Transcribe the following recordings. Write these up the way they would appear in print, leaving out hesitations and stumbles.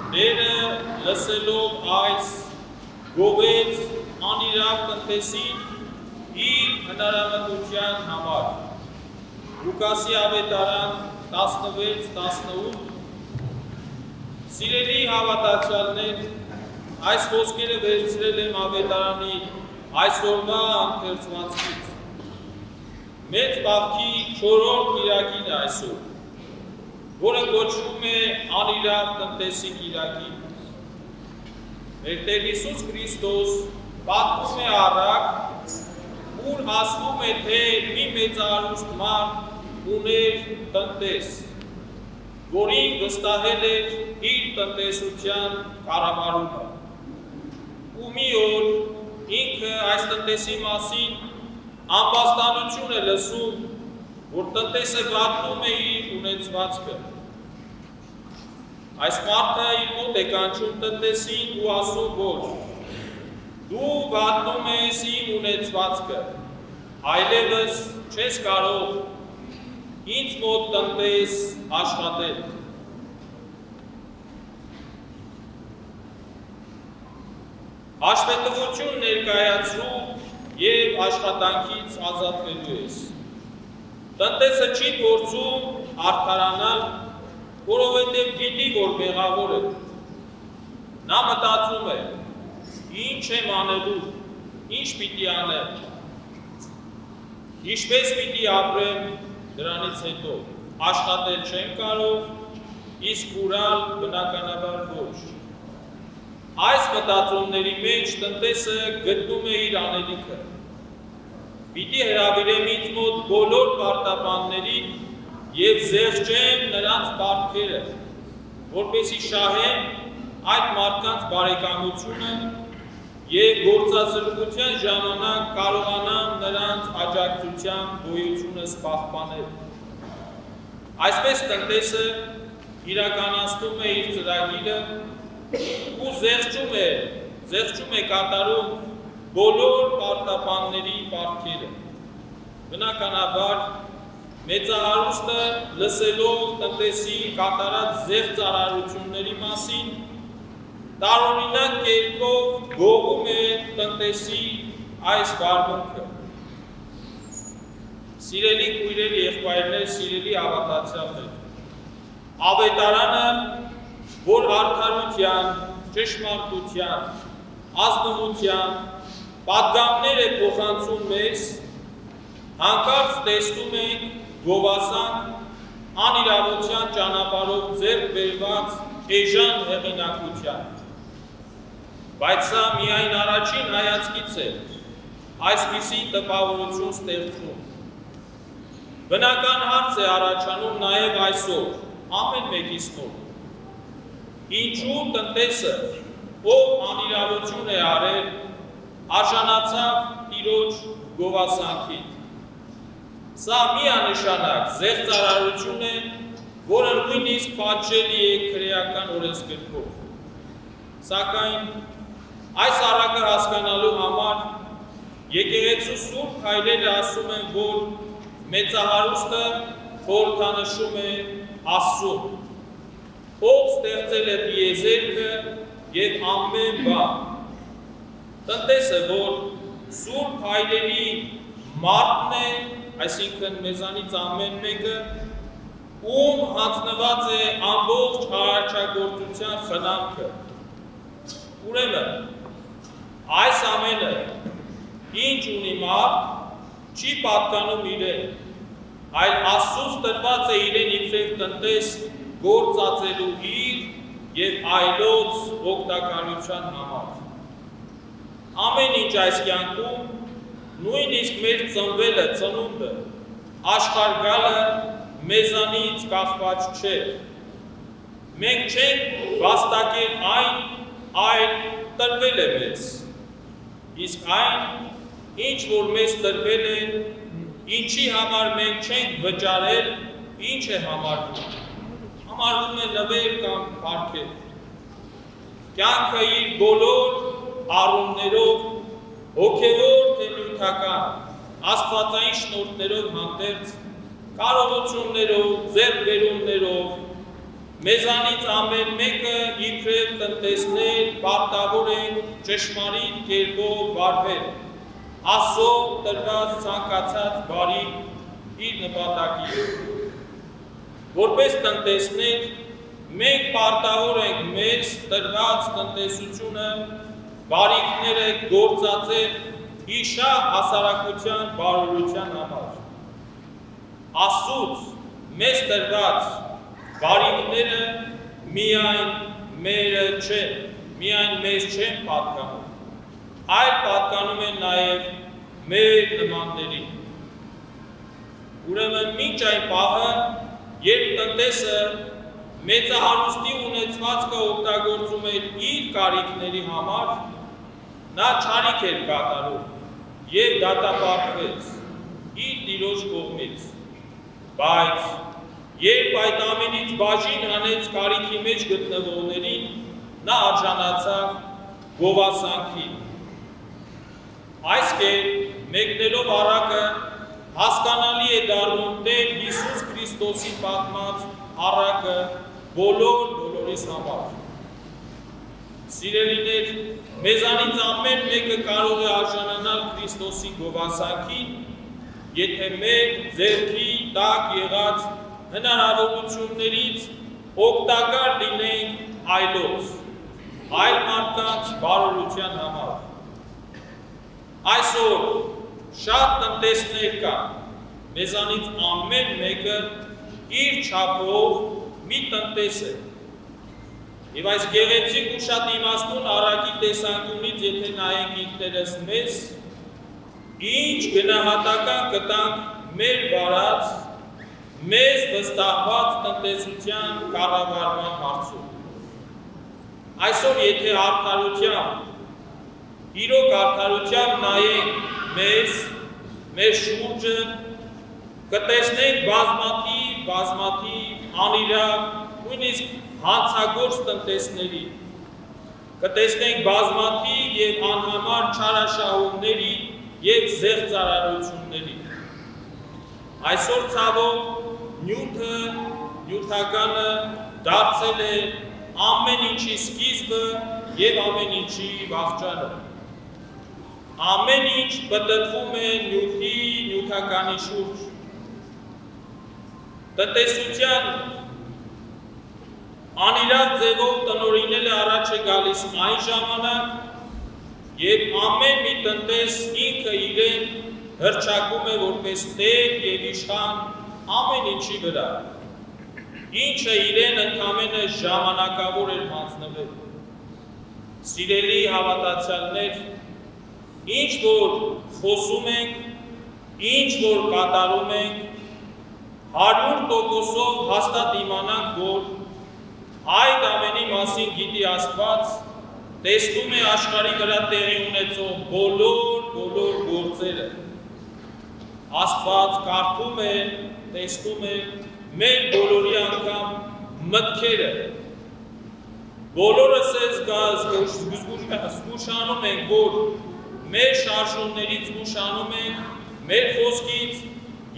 Տերը լսելով այս գովեց անիրավ տնտեսին իր հնարամտության համար։ Լուկասի ավետարան 16-18 Սիրելի հավատացյալներ, այս խոսքերը վերցրել եմ ավետարանի այսօրվա ընթերցվածքից։ Մեծ բախտի 4-րդ կիրակին է այսօր, որը կոչվում է անիրավ տնտեսի կիրակի։ Մեր Տեր Հիսուս Քրիստոս պատմում է առակ, ուր ասվում է, թե մի մեծարուստ մարդ ուներ տնտես, որին վստահել էր իր տնտեսության կառավարումը։ Ու մի օր ինքը այս տնտեսի մասին ամբաստանություն է լսում, որ տնտեսը վատնում է իր ունեցվածքը։ Այս մարդը իր մոտ է կանչում տնտեսին ու ասում, որ դու վատնում ես իմ ունեցվածքը, այլևս չես կարող ինձ մոտ տնտես աշխատել։ Հաշվետվություն ներկայացրու և աշխատանքից ազատվելու ես։ Տնտեսը չի փորձում արդարանալ, որովհետև գիտի, որ մեղավոր է։ Նա մտածում է, ինչ եմ անելու, ինչ պիտի անեմ, ինչպես պիտի ապրեմ դրանից հետո, աշխատել չեմ կարող, իսկ կուրալ բնականաբար ոչ։ Այս մտածումների մեջ տնտեսը գտնում է իր անելիքը։ Պիտի հրավիրեմ ինձ մոտ բոլոր պարտապաններին և զեղչեմ նրանց պարտքերը, որպեսզի շահեմ այդ մարդկանց բարեկամությունը և գործազրկության ժամանակ կարողանամ նրանց աջակցության գոյությունը պահպանել։ Այսպես տնտեսը իրականացնում է իր ծրագիրը ու զեղչում է կատարում բոլոր պարտապանների պարտքերը։ Բնականաբար մեծահարուստը լսելով տնտեսի կատարած զեղծարարությունների մասին տարօրինակ կերպով գովում է տնտեսի այս վարմունքը։ Սիրելի քույրեր, եղբայրներ, սիրելի հավատացյալներ, ավետարանը, որ արդարության, ճշմարտության, ազնվության պատգամներ է փոխանցում մեզ, հանկարծ տեսնում ենք գովասան անիրավության ճանապարհով ձեռք բերված էժան հեղինակության։ Բայց սա միայն առաջին հայացքից է այսպիսի տպավորություն ստեղծում։ Բնական հարց է առաջանում նաև այսօր, ամեն մեկիս մոտ։ Ինչու տնտեսը, ով անիրավություն է արել, արժանացավ Տիրոջ գովասանքին։ Սա միանշանակ զեղծարարություն է, որը նույնիսկ պատժելի է քրեական օրենսգրքով։ Սակայն այս առակը հասկանալու համար եկեղեցու սուրբ հայրերը ասում են, որ մեծահարուստը խորհրդանշում է Աստծուն, ով ստեղծել է տիեզերքը և ամեն բան։ Տնտեսը, որ սուրբ հայրերի մարդն է, այսինքն մեզանից ամեն մեկը, ում հանձնված է ամբողջ արարչագործության խնամքը։ Ուրեմն, այս ամենը, ինչ ունի մարդ, չի պատկանում իրեն, այլ Աստծուց տրված է իրեն իբրև տնտես գործածելու իր և այլոց օգտակարության համար։ Ամեն ինչ այս կյանքում, նույնիսկ մեր ծնվելը, ծնունդը, աշխարհ գալը մեզանից կախված չէ։ Մենք չենք վաստակել այն, այլ տրվել է մեզ։ Իսկ այն, ինչ որ մեզ տրվել է, ինչի համար մենք չենք վճարել, ինչ է համարվում։ Համարվում է նվեր կամ պարգև։ Կյանքը իր բոլոր առումներով, հոգևոր թե նյութական, աստվածային շնորհներով հանդերձ, կարողություններով, ձեռքբերումներով, մեզանից ամեն մեկը իր իբրև տնտեսներ, պարտավոր ենք ճշմարիտ կերպով վարվել, Աստծո տրված ցանկացած բարի իր նպատակի։ Որպես տնտեսներ, մենք պարտավոր ենք մեզ տրված տնտեսությունը, բարիքները գործածել իշա հասարակության բարօրության համար։ Աստծուց մեզ տրված բարիքները միայն մերը չեն, միայն մեզ չեն պատկանում, այլ պատկանում են նաև մեր նմաններին։ Ուրեմն մինչ այն պահը, երբ տնտեսը մեծահարուստի ունեցվածքը օգտագործում էր իր կարիքների համար, նա չարիք էր կատարում և դատապարտվեց իր տիրոջ կողմից, բայց երբ այդ ամենից բաժին հանեց կարիքի մեջ գտնվողներին, նա արժանացավ գովասանքին։ Այս կերպ մեկնելով առակը հասկանալի է դառնում Տեր Հիսուս Քրիստոսի պատմած առակը բոլորիս համար։ Սիրելիներ, մեզանից ամեն մեկը կարող է արժանանալ Քրիստոսի գովասանքին, եթե մեր ձեռքի տակ եղած հնարավորություններից օգտակար լինենք այլոց, այլ մարդկանց բարօրության համար։ Այսօր շատ տնտեսներ կան, մեզանից ամեն մեկը իր չափով մի տնտես է։ Եվ այս գեղեցիկ ու շատ իմաստուն առակի տեսանկյունից եթե նայենք ինքներս մեզ, ինչ գնահատական կտանք մեր վարած, մեզ վստահված տնտեսության կառավարման հարցում։ Այսօր եթե արդարությամբ, իրոք արդարությամբ նայենք մեզ, մեր շուրջը, կտեսնենք բազմաթիվ անիրավ, նույնիսկ հանցագործ տնտեսների, կտեսնենք բազմաթիվ և անհամար չարաշահումների և զեղծարարությունների։ Այսօր ցավոք նյութը, նյութականը դարձել է ամեն ինչի սկիզբը և ամեն ինչի վախճանը։ Ամեն ինչ պտտվում է նյութի, նյութականի շուրջ։ Տնտեսության անիրավ ձևով տնօրինել է առաջ է գալիս այն ժամանակ, երբ ամեն մի տնտես ինքը իրեն հռչակում է որպես տեր և իշխան ամեն ինչի վրա, ինչը իրեն ընդամենը ժամանակավոր էր հանձնվել։ Սիրելի հավատացյալներ, ինչ որ խոսում ենք, ինչ որ կատարում ենք, 100%-ով հաստատ իմանանք, որ այդ ամենի մասին գիտի Աստված, տեսնում է աշխարհի վրա տեղի ունեցող բոլոր գործերը։ Աստված կարդում է, տեսնում է մեր բոլորի անգամ մտքերը։ Բոլորս զգուշանում ենք, որ մեր շարժումներից զգուշանում ենք, մեր խոսքից,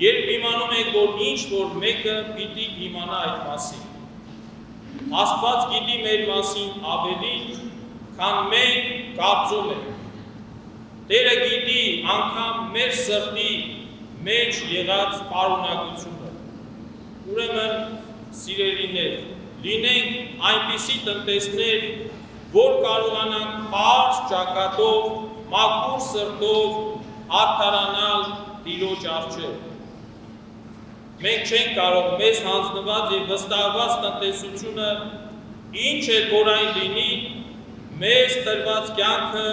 երբ իմանում ենք, որ ինչ որ մեկը պիտի իմանա այդ մասին։ Աստված գիտի մեր մասին ավելի, քան մենք կարծում ենք։ Տերը գիտի անգամ մեր սրտի մեջ եղած պարունակությունը։ Ուրեմն, սիրելիներ, լինենք այնպիսի տնտեսներ, որ կարողանանք պարզ ճակատով, մաքուր սրտով արդարանալ Տիրոջ առջև։ Մենք չենք կարող մեզ հանձնված և վստահված տնտեսությունը, ինչ էլ որ այն լինի, մեզ տրված կյանքը,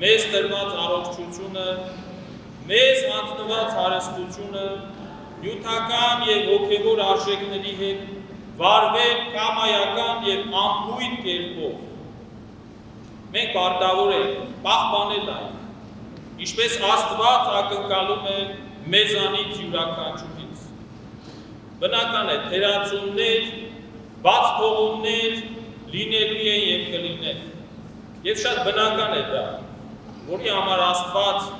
մեզ տրված առողջությունը, մեզ հանձնված հարստությունը, նյութական և հոգևոր արժեքների հետ վարվել կամայական և անփույթ կերպով։ Մենք պարտավոր ենք պահպանել այն, ինչպես Աստված ակնկալում է մեզանից յուրաքանչյուրից։ Բնական է, թերացումներ, բաց թողումներ լինելու են և կլինեն։ Եվ շատ բնական է դա, որի համար Աստված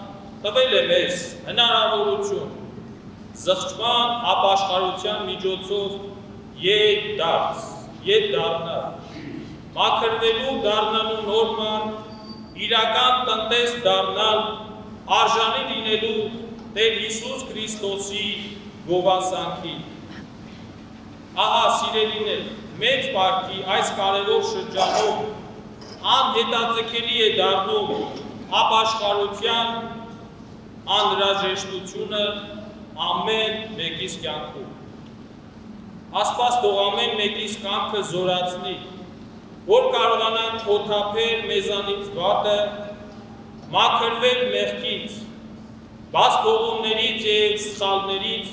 տվել է մեզ հնարավորություն զղջման ապաշխարության միջոցով ետ դառնալ։ մաքրվելու դառնալու նորմալ, իրական տնտես դառնալ, արժանի լինելու Տեր Հիսուս Քրիստոսի գովասանքի։ Ահա սիրելիներ, մեծ պարտքի այս կարևոր շրջանում անհետաձգելի է դառնում ապաշխարության անհրաժեշտությունը ամեն մեկիս կյանքում։ Աստված թող ամեն մեկիս կյանքը զորացնի, որ կարողանանք խոթափել մեզանից վատը, մաքրվել մեղքից, բաց թողումներից և սխալներից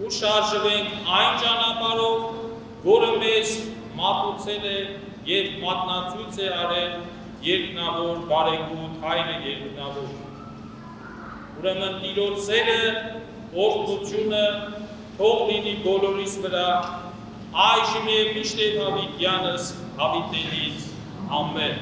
ու շարժվենք այն ճանապարհով, որը մեզ մատուցել է և մատնացույց է արել երկնավոր բարեգութ Հայրը երկնավոր։ Ուրեմն Տիրոջ սերը, օրհնությունը թող լինի բոլորիս վրա, այժմ և միշտև հավիտյանս հավիտենից, ամեն։